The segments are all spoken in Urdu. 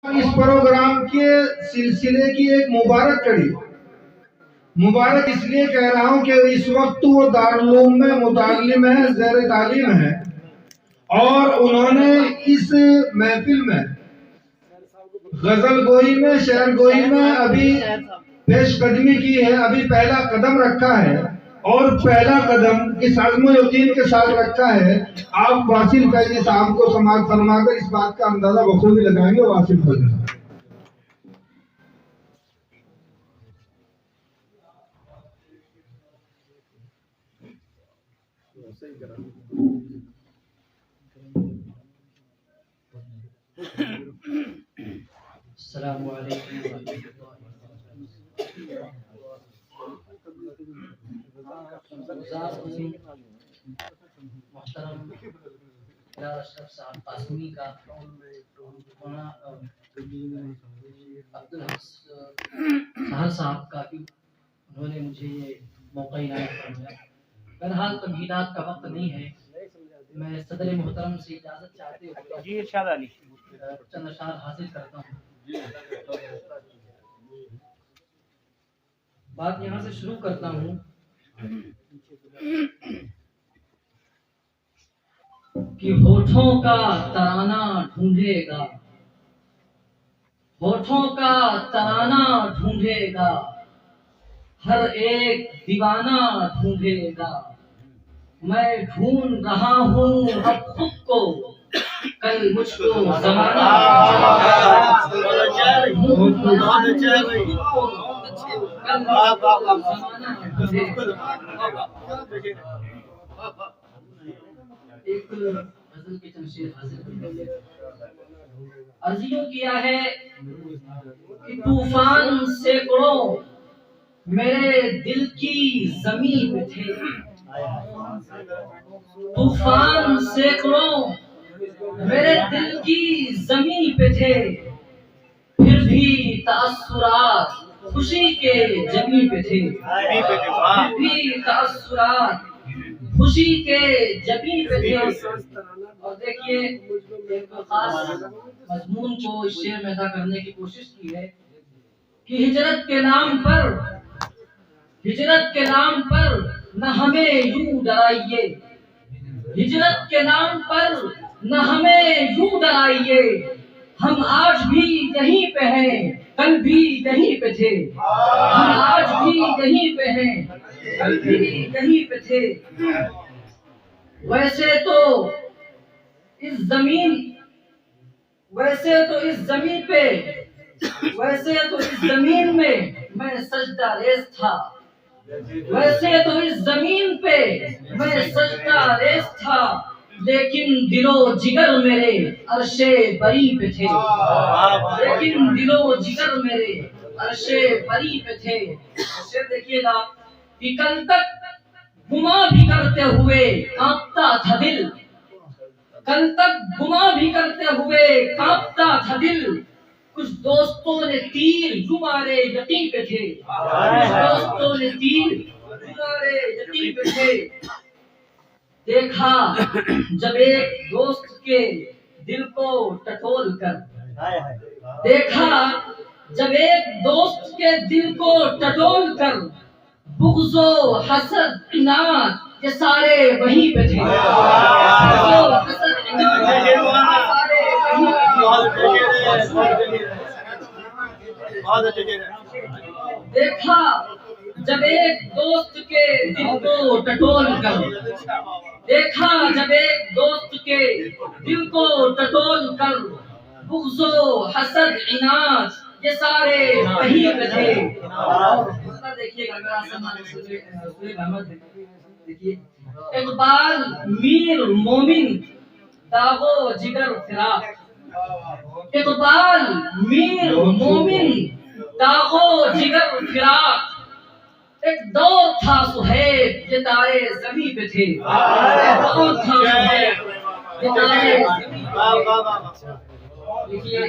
اس پروگرام کے سلسلے کی ایک مبارک کڑی، مبارک اس لیے کہہ رہا ہوں کہ اس وقت وہ دارالعلوم میں متعلم ہے، زیر تعلیم ہے، اور انہوں نے اس محفل میں غزل گوئی میں، شعر گوئی میں ابھی پیش قدمی کی ہے، ابھی پہلا قدم رکھا ہے، اور پہلا قدم اس عزم و یقین کے ساتھ رکھا ہے۔ آپ واصل فیضی صاحب کو سماعت فرما کر اس بات کا اندازہ بخوبی لگائیں گے۔ واصل فیضی صاحب۔ السلام علیکم محترم اشرف صاحب قاسمی کا، عبدالحق صاحب کا بھی انہوں نے مجھے یہ موقع عنایت فرمایا۔ بہرحال تمہیدات کا وقت نہیں ہے، میں صدر محترم سے اجازت چاہتے ہوئے ارشاد علی چند اشعار حاصل کرتا ہوں۔ بات یہاں سے شروع کرتا ہوں کہ ہونٹوں کا ترانہ ڈھونڈے گا، ہونٹوں کا ترانہ ڈھونڈے گا، ہر ایک دیوانہ ڈھونڈے گا۔ میں ڈھونڈ رہا ہوں اب خود کو، کل مجھ کو زمانہ ایک غزل کے تمثیل حاصل کرنے عرض یوں کیا ہے کہ طوفان سینکڑوں میرے دل کی زمین پہ تھے، طوفان سینکڑوں میرے دل کی زمین پہ تھے، پھر بھی تأثرات خوشی کے جمی پہ تھے، پھر بھی تأثرات خوشی کے جمی پہ تھے۔ اور دیکھیے ایک خاص مضمون کو اس شعر میں ادا کرنے کی کوشش کی ہے کہ ہجرت کے نام پر، ہجرت کے نام پر نہ ہمیں یوں ڈرائیے، ہجرت کے نام پر نہ ہمیں یوں ڈرائیے، ہم آج بھی یہیں پہ ہیں کل بھی یہیں پہ تھے، ہم آج بھی یہیں پہ ہیں کل بھی یہیں پہ تھے۔ ویسے تو اس زمین پہ، ویسے تو اس زمین میں میں سجدہ ریز تھا، ویسے تو اس زمین پہ میں سجدہ ریز تھا، لیکن دل و جگر میرے عرش بری پہ تھے، لیکن دل و جگر میرے عرش بری پہ تھے۔ شعر دیکھیے گا کہ کل تک گما بھی کرتے ہوئے کانپتا تھا دل، کل تک گما بھی کرتے ہوئے کانپتا تھا دل، کچھ دوستوں نے تیر یوں مارے یقین پہ تھے، کچھ دوستوں نے تیر یوں مارے یقین پہ تھے۔ دیکھا جب ایک دوست کے دل کو ٹٹول کر، دیکھا جب ایک دوست کے دل کو ٹٹول کر، بغض و حسد عناد یہ سارے وہیں پہ تھے، بغض و حسد عناد یہ سارے وہیں پہ تھے۔ دیکھا جب ایک دوست کے دل کو ٹٹول کر، دیکھا جب ایک دوست کے دل کو ٹٹول کر، بغض و حسد عناد یہ سارے وہیں پہ تھے۔ اور دوسرا دیکھیے گا میرا سامان سہیل احمد دیکھیے، اقبال میر مومن داغ و جگر فراق، اقبال میر مومن داغ و جگر فراق، ایک دور تھا سہیب یہ تارے زمین پہ تھے، ایک دور تھا سہیب یہ تارے زمین پہ تھے۔ دیکھیے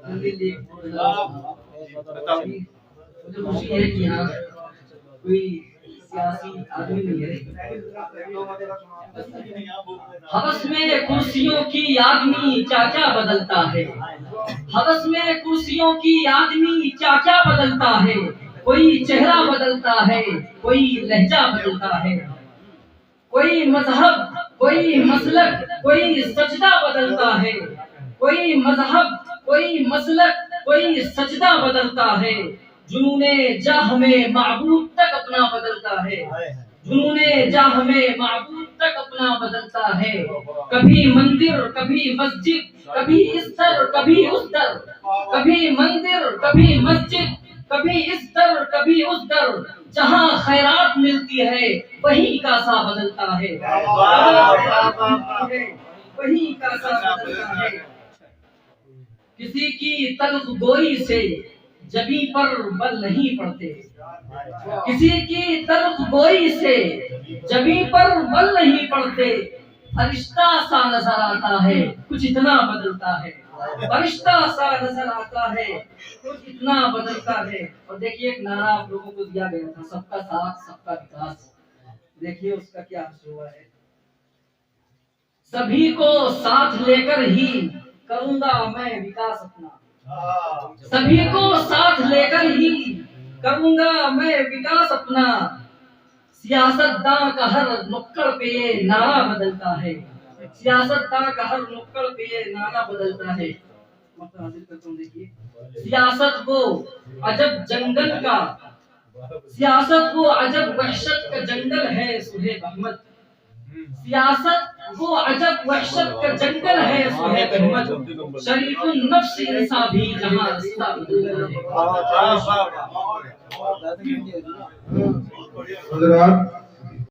مجھے خوشی ہے کہ یہاں کوئی سیاسی آدمی نہیں ہے. ہوس میں کرسیوں کی آدمی کیا کیا بدلتا ہے. ہوس میں کرسیوں کی آدمی کیا کیا بدلتا ہے. کوئی چہرہ بدلتا ہے, کوئی لہجہ بدلتا ہے, کوئی مذہب, کوئی مسلک, کوئی سجدہ بدلتا ہے. کوئی مذہب, کوئی مسلک, کوئی سجدہ بدلتا ہے. جنون جاہ میں معبود تک اپنا بدلتا ہے. جنون جاہ میں معبود تک اپنا بدلتا ہے. کبھی مندر, کبھی مسجد, کبھی اس در, کبھی اس در. کبھی مندر, کبھی مسجد, کبھی اس در, کبھی اس در. جہاں خیرات ملتی ہے وہیں کا سا بدلتا ہے. وہیں کا سا بدلتا ہے. کسی کی تلخ گوئی سے جبیں پر بل نہیں پڑتے. کسی کی تلخ گوئی سے جبیں پر بل نہیں پڑتے. فرشتہ سا نظر آتا ہے, کچھ اتنا بدلتا ہے. فرشتہ سا نظر آتا ہے, کچھ اتنا بدلتا ہے. اور دیکھیے ایک نعرہ آپ لوگوں کو دیا گیا تھا, سب کا ساتھ سب کا وکاس. دیکھیے اس کا کیا ہوا ہے. سبھی کو ساتھ لے کر ہی کروں گا میں وکاس اپنا. سبھی کو ساتھ لے کر ہی کروں گا میں وکاس اپنا. سیاست داں کا ہر نکڑ پہ یہ نعرہ بدلتا ہے. سیاست داں کا ہر نکڑ پہ یہ نعرہ بدلتا ہے. دیکھیے سیاست وہ عجب جنگل کا, سیاست وہ عجب وحشت کا جنگل ہے صہیب احمد. سیاست وہ عجب وحشت کا جنگل ہے صہیب احمد. شریف النفس انسان بھی جہاں رستہ بدلتا ہے. حضرات